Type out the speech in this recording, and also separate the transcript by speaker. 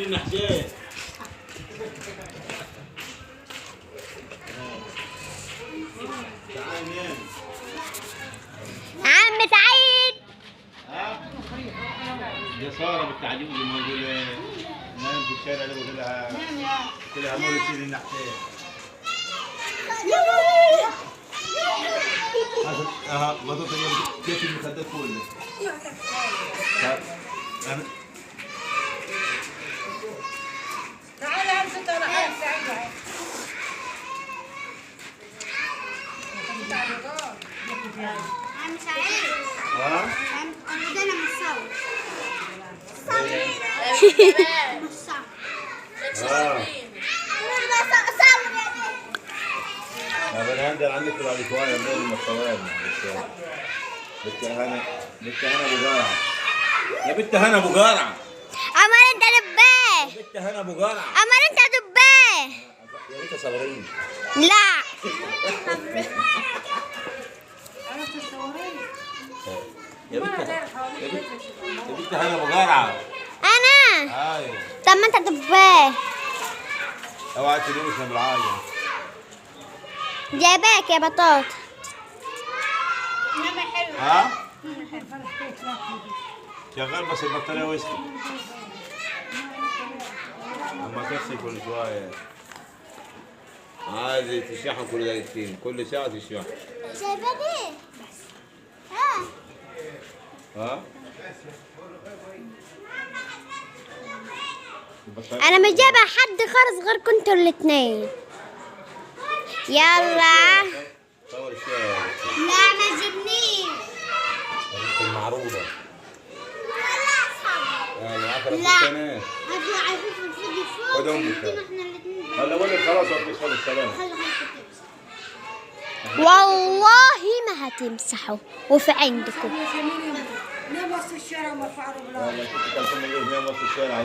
Speaker 1: النحشين.
Speaker 2: عم سعيد.
Speaker 1: دي سارة بالتعجب اللي موجودة نايم في الشارع اللي بقول لها مول يصير النحشين. بطاطا كيف المخدات كله.
Speaker 3: تعالى امسك انا حاجه سعيد.
Speaker 2: عم سعيد. عندنا مصور.
Speaker 1: انا هندل عندك بعد شويه من المصورات. بنت هنا ابو جارع. يا بنت هنا ابو جارع.
Speaker 2: عمر انت دباه.
Speaker 1: يا بنت هنا ابو جارع.
Speaker 2: عمر انت دباه.
Speaker 1: يا بنت صابرين.
Speaker 2: لا.
Speaker 1: يا بنت هنا ابو جارع.
Speaker 2: انا.
Speaker 1: ايوه.
Speaker 2: طب ما انت دباه.
Speaker 1: اوعى تدوسنا بالعاجل.
Speaker 2: جايباك يا بطاط.
Speaker 1: ها؟ شغال بس البطارية وسخة. اما تغسل كل شوية. عادي تشحن كل دقيقتين، كل ساعة تشحن.
Speaker 2: جايباك ايه؟ ها؟
Speaker 1: ها؟
Speaker 2: انا مش جايبه حد خالص غير كنتوا الاثنين. يلا.
Speaker 1: صور الشارع.
Speaker 2: لا ما تجيبنيش.
Speaker 1: المعروضة.
Speaker 2: لا. هطلع اشوف الفيديو فوق.
Speaker 1: خد امك.
Speaker 2: احنا الاثنين.
Speaker 1: هلا بقول لك خلاص وقت السلام.
Speaker 2: والله ما هتمسحوا وفي عندكم.
Speaker 3: نام وسط الشارع ومرفوع له بلاط.
Speaker 1: والله كنت كان في وسط الشارع.